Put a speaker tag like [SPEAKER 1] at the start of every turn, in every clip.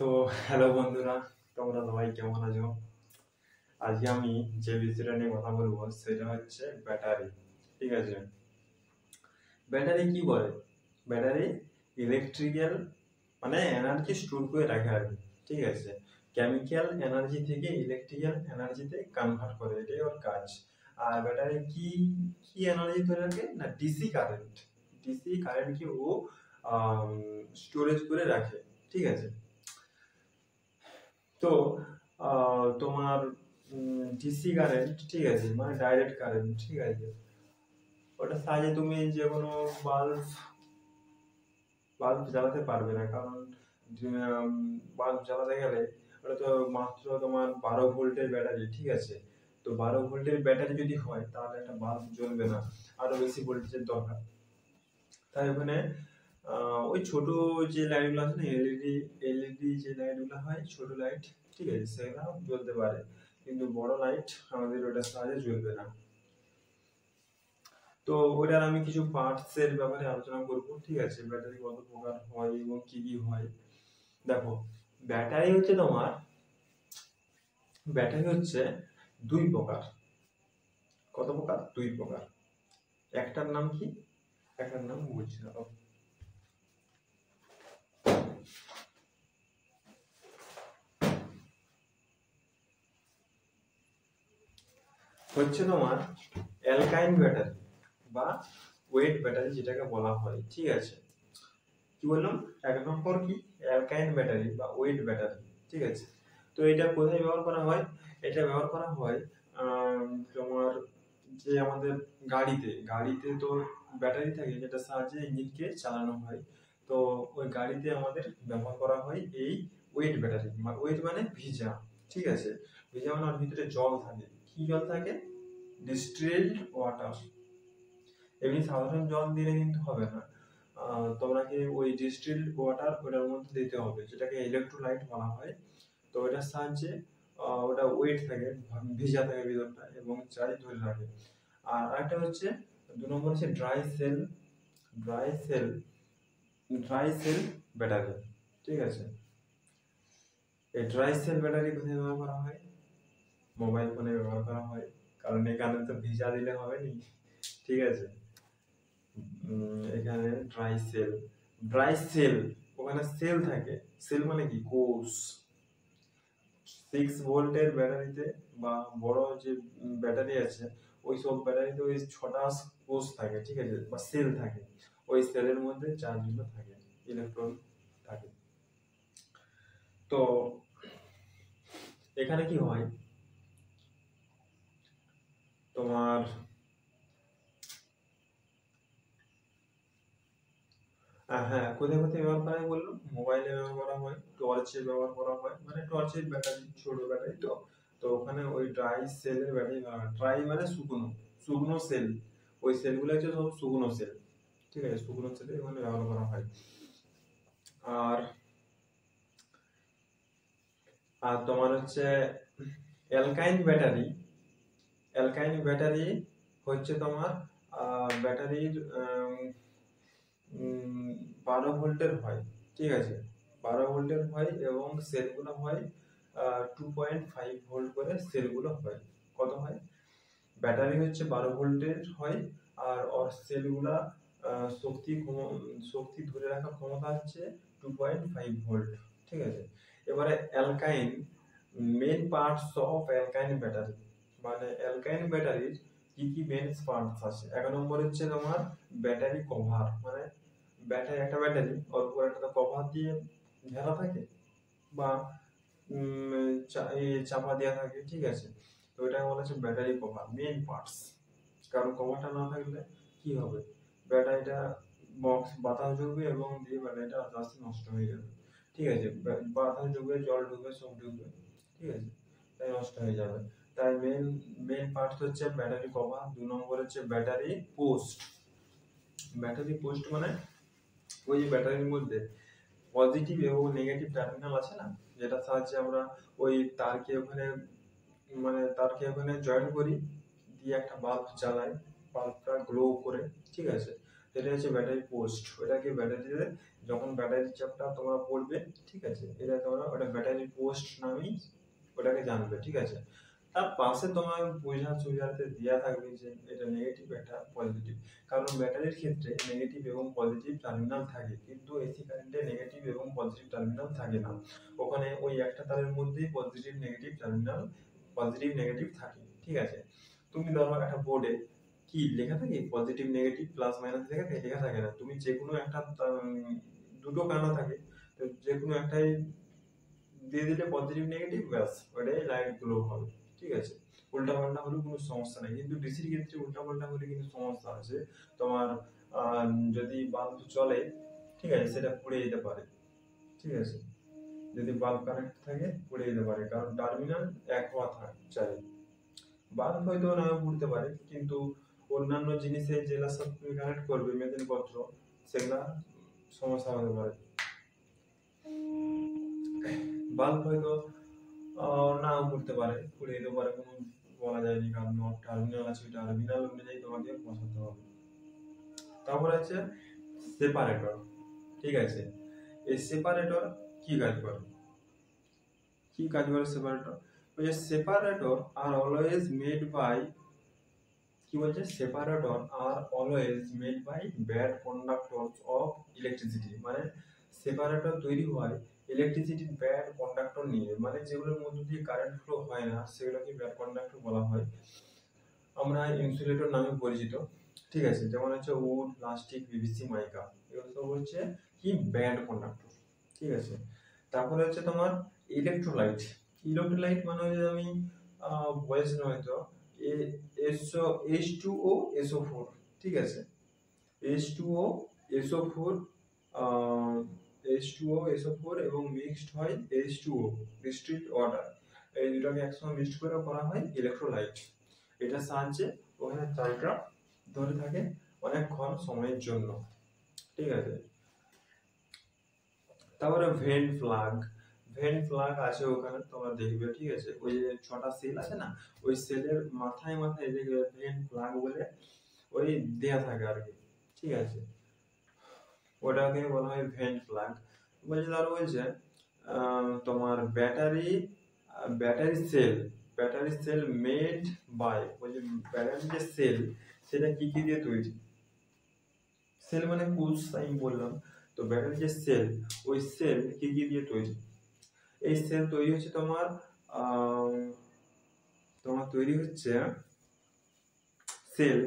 [SPEAKER 1] তো হ্যালো বন্ধুরা, তোমরা সবাই কেমন আছো? আজকে আমি যে বিষয়টা নিয়ে কথা বলবো সেটা হচ্ছে ব্যাটারি। ঠিক আছে, ব্যাটারি কি করে? ব্যাটারি ইলেকট্রিক্যাল মানে এনার্জি স্টোর করে রাখে আর কি। ঠিক আছে, কেমিক্যাল এনার্জি থেকে ইলেকট্রিক্যাল এনার্জিতে কনভার্ট করে, এটাই ওর কাজ। আর ব্যাটারি কি কি এনার্জি ধরে রাখে না, ডিসি কারেন্ট। ডিসি কারেন্টকে ও স্টোরেজ করে রাখে। ঠিক আছে, তো তোমার ডিসি কারেন্ট, ঠিক আছে, মানে ডাইরেক্ট কারেন্ট, ঠিক আছে, ওটা সাহায্যে তুমি যে কোনো বাল্ব বাল্ব জ্বালাতে পারবে না, কারণ বাল্ব জ্বালাতে গেলে ওটা তো মাত্র তোমার 12 ভোল্টের ব্যাটারি। ঠিক আছে, তো 12 ভোল্টের ব্যাটারি যদি হয় তাহলে একটা বাল্ব জ্বলবে না, আরো বেশি ভোল্টেজের দরকার। তাই ওখানে ওই ছোট যে লাইটগুলো আছে না, এলইডি যে লাইটগুলো হয়, ছোট লাইট, ঠিক আছে, সেগুলো জ্বলতে পারে, কিন্তু বড় লাইট আমাদের ওটার সাহায্যে জ্বলবে না। তো ওটার আমি কিছু পার্টস এর ব্যাপারে আলোচনা করব। ঠিক আছে, ব্যাটারি কত প্রকার হয় এবং কি কি হয়। দেখো, ব্যাটারি হচ্ছে তোমার ব্যাটারি হচ্ছে দুই প্রকার। কত প্রকার? দুই প্রকার। একটার নাম কি? একটার নাম বলছি না, হচ্ছে তোমার অ্যালকাইন ব্যাটারি বা ওয়েট ব্যাটারি যেটাকে বলা হয়। ঠিক আছে, কি বললাম? এক নম্বর কি, অ্যালকাইন ব্যাটারি বা ওয়েট ব্যাটারি। ঠিক আছে, তো এটা কোথায় ব্যবহার করা হয়? এটা ব্যবহার করা হয় তোমার যে আমাদের গাড়িতে গাড়িতে তো ব্যাটারি থাকে, যেটা সাহায্যে ইঞ্জিনকে চালানো হয়। তো ওই গাড়িতে আমাদের ব্যবহার করা হয় এই ওয়েট ব্যাটারি। ওয়েট মানে ভিজা। ঠিক আছে, ভিজা মানে ওর ভিতরে জল থাকে। কি জল থাকে? Distilled water. এমনি সাধারণ জল দিলে কিন্তু হবে না, তোমাকে ওই ডিস্টিল্ড ওয়াটার ওটার মধ্যে দিতে হবে, যেটাকে ইলেকট্রোলাইট বলা হয়। তো এটার সাহায্যে ওটা ওয়েট থাকে, ভিজা থাকে ভিতরটা, এবং চাই ধরে রাখে। আর আরেকটা হচ্ছে, দু নম্বর হচ্ছে dry sell dry sell battery. ঠিক আছে, এই ড্রাই সেল ব্যাটারি কোথায় ব্যবহার করা হয়? মোবাইল ফোনে ব্যবহার করা হয়, কারণ এখানে তো ভিজা দিলে হবে নি। ঠিক আছে, এখানে ড্রাই সেল ওখানে সেল থাকে। সেল মানে কি? কোষ। 6 ভোল্টের ব্যাটারিতে বা বড় যে ব্যাটারি আছে, ওই সব ব্যাটারিতে ওই 6টা কোষ থাকে। ঠিক আছে, বা সেল থাকে। ওই সেলের মধ্যে চার্জগুলো থাকে, ইলেকট্রন থাকে। তো এখানে কি হয় তোমার, হ্যাঁ, কোথায় কোথায় ব্যবহার করা হয় বললাম? মোবাইলে ব্যবহার করা হয়, টর্চে ব্যবহার করা হয়, মানে টর্চের ব্যাটারি, ছোট ব্যাটারি। তো তো ওখানে ওই ড্রাই সেলের ব্যাটারি ব্যবহার হয়। ড্রাই মানে শুকনো, শুকনো সেল। ওই সেলগুলো হচ্ছে সব শুকনো সেল। ঠিক আছে, শুকনো সেলে ওখানে ব্যবহার করা হয়। আর আর তোমার হচ্ছে অ্যালকাইন ব্যাটারি। অ্যালকাইন ব্যাটারি হচ্ছে তোমার ব্যাটারির 12 ভোল্টের হয়। ঠিক আছে, 12 ভোল্টের হয়, এবং সেলগুলো হয় 2.5 ভোল্ট করে সেলগুলো হয়। কত হয়? ব্যাটারি হচ্ছে 12 ভোল্টের হয়, আর ওর সেলগুলা শক্তি ধরে রাখার ক্ষমতা হচ্ছে 2.5 ভোল্ট। ঠিক আছে, এবারে অ্যালকাইন, মেন পার্টস অফ অ্যালকাইন ব্যাটারি, মানে অ্যালকাইন ব্যাটারির কি কি মেন পার্টস আছে। এক নম্বর হচ্ছে তোমার ব্যাটারি কভার, মানে ব্যাটারি, একটা ব্যাটারি ওর উপর একটা কভার দিয়ে ঘেরা থাকে, বা চাপা দেওয়া থাকে। ঠিক আছে, তো এটা বলা হচ্ছে ব্যাটারি কভার, মেন পার্টস। কারণ কভারটা না থাকলে কি হবে? ব্যাটারিটা বাতাস ঢুকবে, এবং দিয়ে ব্যাটারিটা আস্তে আস্তে নষ্ট হয়ে যাবে। ঠিক আছে, বাতাস ঢুকবে, জল ঢুকবে, সব ঢুকবে। ঠিক আছে, তাই নষ্ট হয়ে যাবে। তাই মেন মেন পার্টস হচ্ছে ব্যাটারি কভার। 2 নম্বর হচ্ছে ব্যাটারি পোস্ট। ব্যাটারি পোস্ট মানে ওই যে ব্যাটারির মধ্যে পজিটিভ এবং নেগেটিভ টার্মিনাল আছে না, যেটা সাহায্যে আমরা ওই তারকে ওখানে জয়েন করি, দিয়ে একটা বাল্ব জ্বালাই, বাল্বটা গ্লো করে। ঠিক আছে, এটা হচ্ছে ব্যাটারি পোস্ট। ওটাকে ব্যাটারিতে যখন ব্যাটারির চাপটা তোমরা পড়বে, ঠিক আছে, এটা তোমরা ওটা ব্যাটারি পোস্ট নামেই ওটাকে জানবে, ঠিক আছে। তার পাশে তোমার বোঝাতে দেওয়া থাকবে যে এটা নেগেটিভ, এটা পজিটিভ। কারণ ব্যাটারির ক্ষেত্রে নেগেটিভ এবং পজিটিভ টার্মিনাল থাকে, কিন্তু এসি কারেন্টে নেগেটিভ এবং পজিটিভ টার্মিনাল থাকে না। ওখানে ওই একটা তারের মধ্যেই positive negative terminal, positive negative থাকে, ঠিক আছে। তুমি ধরো একটা বোর্ডে কি লেখা থাকে, পজিটিভ নেগেটিভ প্লাস মাইনাস লেখা থাকে না। তুমি যে কোনো একটা দুটো কানা থাকে, তো যে কোনো একটাই দিয়ে দিলে পজিটিভ নেগেটিভ, ব্যাস ওটাই লাইট গুলো হবে, ঠিক আছে। উল্টা পাল্টা হলে কোনো সমস্যা নেই, কিন্তু ডিসির ক্ষেত্রে উল্টা পাল্টা হলে কিন্তু সমস্যা আছে। তোমার যদি বাল্ব চলে, ঠিক আছে, সেটা পুড়ে যেতে পারে, ঠিক আছে। যদি বাল্ব কানেক্ট থাকে পুড়ে যেতে পারে, কারণ টার্মিনাল এক হওয়া চাই। বাল্ব হয়তো নাও পুড়তে পারে, কিন্তু অন্যান্য জিনিসে যেগুলা সব তুমি কানেক্ট করবে মেদিনী পত্র, সেগুলা সমস্যা হতে পারে। বাল্ব হয়তো নাও পুড়তে পারে, পুড়ে যেতে পারে, কোনো বলা যায়নি, কারণ টার্মিনাল আছে, টার্মিনাল অনুযায়ী তোমাকে বসাতে হবে। তারপরে আছে সেপারেটর, ঠিক আছে। এই সেপারেটর কি কাজ করে, সেপারেটর? ওই যে separator are always made by, কি বলছে, separator are always made by bad conductors of electricity. মানে সেপারেটর তৈরি হয় ইলেকট্রিসিটির ব্যাড কন্ডাক্টর নিয়ে, মানে যেগুলোর মধ্যে দিয়ে কারেন্ট ফ্লো হয় না, সেগুলোকে ব্যাড কন্ডাক্টর বলা হয়। আমরা ইনসুলেটর নামে পরিচিত, ঠিক আছে। যেমন হচ্ছে উড, প্লাস্টিক, পিভিসি, মাইকা, এগুলো সব হচ্ছে কি ব্যাড কন্ডাক্টর, ঠিক আছে। তারপরে হচ্ছে তোমার ইলেকট্রোলাইট। ইলেকট্রোলাইট মানে হচ্ছে আমি বয়স নয় তো, H2O SO4, ঠিক আছে। H2O SO4, H2O SO4 এবং মিক্সড হয় H2O ডিস্টিল্ড ওয়াটার, এই দুটোকে একসঙ্গে মিক্সড করে করা হয় ইলেকট্রোলাইট। এটার সাহায্যে ওখানে চালটা ধরে থাকে অনেকক্ষণ সময়ের জন্য, ঠিক আছে। তারপরে ভেন্ট প্লাগ আছে ওখানে, তোমরা দেখবে, ঠিক আছে। ওই যে 6টা সেল আছে না, ওই সেলের মাথায় মাথায় দেখবে ভেন্ট প্লাগ বলে ওই দেয়া থাকে আর কি, ঠিক আছে। ওটাকে বলা হয় ভেন্ট প্লাগ। বলছে ধরো বলছে তোমার ব্যাটারি সেল মেড বাই, বলছে ব্যাটারি যে সেল, সেটা কি কি দিয়ে তৈরি। সেল মানে কোষ, আমি বললাম। তো ব্যাটারি যে সেল, ওই সেল কি কি দিয়ে তৈরি। এই সেল তৈরি হচ্ছে তোমার তৈরি হচ্ছে সেল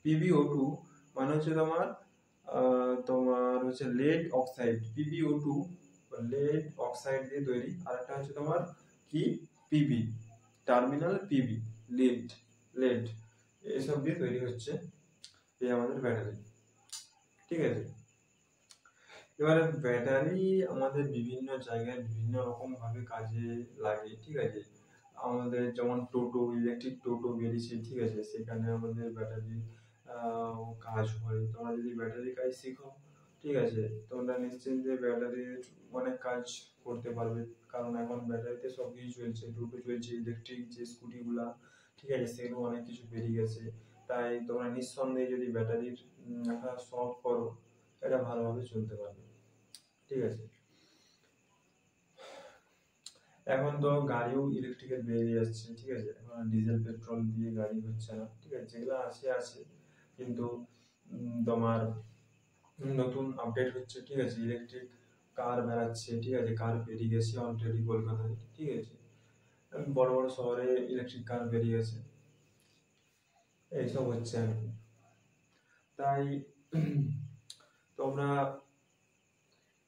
[SPEAKER 1] পিবিও টু মানে হচ্ছে তোমার হচ্ছে lead oxide, PBO two lead oxide দিয়ে তৈরি। আর একটা হচ্ছে তোমার কি PB, terminal PB, lead lead এসব দিয়ে তৈরি হচ্ছে এই আমাদের ব্যাটারি, ঠিক আছে। এবারে ব্যাটারি আমাদের বিভিন্ন জায়গায় বিভিন্ন রকম ভাবে কাজে লাগে, ঠিক আছে। আমাদের যেমন টোটো, ইলেকট্রিক টোটো বেরিয়েছে, ঠিক আছে, সেখানে আমাদের ব্যাটারি কাজ হয়। তোমরা যদি ব্যাটারি কাজ শিখো, ঠিক আছে, তোমরা নিশ্চিন্তে ব্যাটারির অনেক কাজ করতে পারবে, কারণ এখন ব্যাটারিতে সব কিছু চলছে, টোটো চলছে, ইলেকট্রিক যে স্কুটিগুলা, ঠিক আছে, সেগুলো অনেক কিছু বেরিয়ে গেছে। তাই তোমরা নিঃসন্দেহে যদি ব্যাটারির একটা শখ করো, এটা ভালোভাবে চলতে পারবে, ঠিক আছে। এখন তো গাড়িও ইলেকট্রিক্যাল বেরিয়ে যাচ্ছে, ঠিক আছে। এখন ডিজেল পেট্রোল দিয়ে গাড়ি হচ্ছে না, ঠিক আছে। যেগুলো আছে কিন্তু তোমার নতুন আপডেট হচ্ছে, ঠিক আছে। ইলেকট্রিক কার বেরাচ্ছে, ঠিক আছে, কার বেরিয়ে গেছে অলরেডি কলকাতায়, ঠিক আছে। বড় বড় শহরে ইলেকট্রিক কার বেরিয়ে গেছে, এইসব হচ্ছে আর কি। তাই তোমরা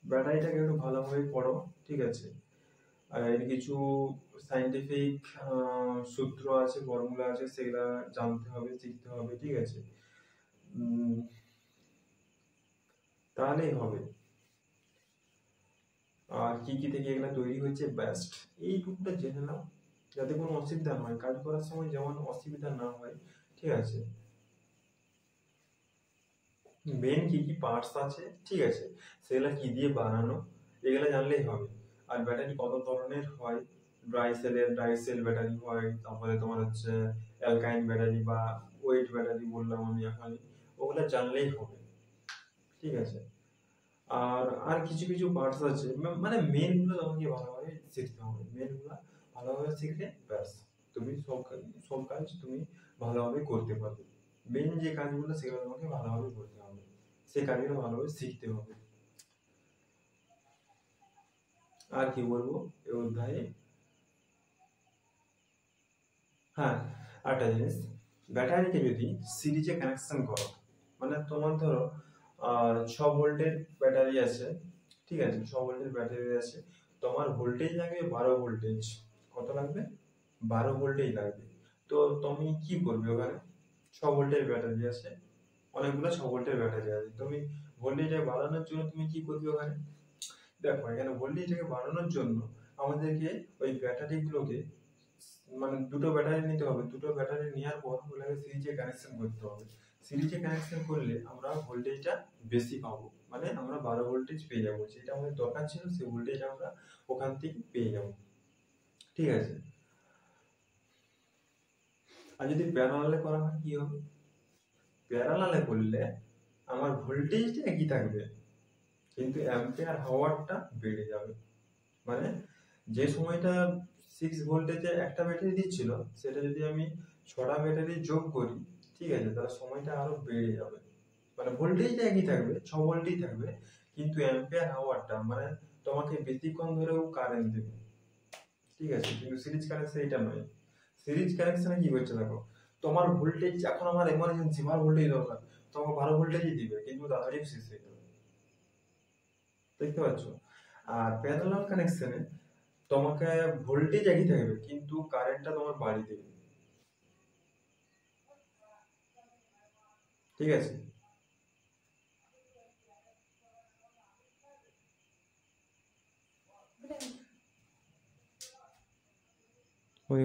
[SPEAKER 1] ব্যাটারিটাকে একটু ভালোভাবে পড়ো, ঠিক আছে। আর এর কিছু সাইন্টিফিক সূত্র আছে, ফর্মুলা আছে, সেগুলা জানতে হবে, শিখতে হবে, ঠিক আছে। তাহলেই হবে। আর কি কি থেকে এগুলা তৈরি হচ্ছে বেস্ট, এইটুকুটা জেনে নাও, যাতে কোনো অসুবিধা না হয়, কাজ করার সময় যেমন অসুবিধা না হয়, ঠিক আছে। মেন কি কি পার্টস আছে, ঠিক আছে, সেগুলা কি দিয়ে বানানো, এগুলা জানলেই হবে। আর ব্যাটারি কত ধরনের হয়, ড্রাই সেল ব্যাটারি হয়, তারপরে তোমার হচ্ছে অ্যালকাইন ব্যাটারি বা ওয়েট ব্যাটারি বললাম আমি এখন, ওগুলা জানলেই হবে, ঠিক আছে। আর আর কিছু কিছু পার্টস আছে, মানে মেন গুলো তোমাকে ভালোভাবে শিখতে হবে, মেন গুলো ভালোভাবে শিখলে ব্যাস তুমি সব কাজ তুমি ভালোভাবে করতে পারবে। মেন যে কাজগুলো সেগুলো তোমাকে ভালোভাবে করতে হবে, সেই কাজগুলো ভালোভাবে শিখতে হবে। আর কি বলবো এই অধ্যায়ে, হ্যাঁ আরেকটা জিনিস, ব্যাটারিকে যদি সিরিজে কানেকশন করো, মানে তোমার ধরো 6 ভোল্টের ব্যাটারি আছে, ঠিক আছে, 6 ভোল্টের ব্যাটারি আছে, তোমার ভোল্টেজ লাগবে 12 ভোল্টেজ, কত লাগবে 12 ভোল্টেজ লাগবে। তো তুমি কি করবে ওখানে, 6 ভোল্টের ব্যাটারি আছে, অনেকগুলো 6 ভোল্টের ব্যাটারি আছে, তুমি ভোল্টেজটা বাড়ানোর জন্য তুমি কি করবে ওখানে, দেখো এখানে ভোল্টেজটাকে বাড়ানোর জন্য আমাদেরকে ওই ব্যাটারিগুলোকে, মানে দুটো ব্যাটারি নিতে হবে, দুটো ব্যাটারি নেওয়ার পর ওগুলোকে সিরিজে কানেকশন করতে হবে। সিরিজে কানেকশন করলে আমরা ভোল্টেজটা বেশি পাবো, মানে আমরা 12 ভোল্টেজ পেয়ে যাবো, যেটা আমাদের দরকার ছিল সেই ভোল্টেজ আমরা ওখান থেকে পেয়ে যাবো, ঠিক আছে। আর যদি প্যারালালে করা হয় কি হবে, প্যারালালে করলে আমার ভোল্টেজটা একই থাকবে কিন্তু অ্যাম্পিয়ার হাওয়ারটা বেড়ে যাবে, মানে যে সময়টা 6 ভোল্টেজে একটা ব্যাটারি দিচ্ছিল, সেটা যদি আমি 6টা ব্যাটারি যোগ করি, ঠিক আছে, তাহলে সময়টা আরো বেড়ে যাবে, মানে ভোল্টেজটা একই থাকবে, 6 ভোল্টই থাকবে, কিন্তু অ্যাম্পিয়ার হাওয়ারটা মানে তোমাকে বেশিক্ষণ ধরেও কারেন্ট দেবে, ঠিক আছে। কিন্তু সিরিজ কানেকশন এটা নয়, সিরিজ কানেকশনে কি হচ্ছে দেখো, তোমার ভোল্টেজ এখন আমার এমার্জেন্সি 12 ভোল্টেজ দরকার, তোমাকে 12 ভোল্টেজই দিবে কিন্তু তাড়াতাড়ি শেষ হয়ে যাবে, দেখতে পাচ্ছ। আর প্যারালাল কানেকশনে তোমাকে ভোল্টেজ একই থাকবে কিন্তু কারেন্টটা তোমার বাড়িয়ে দেবে, ঠিক আছে। ওই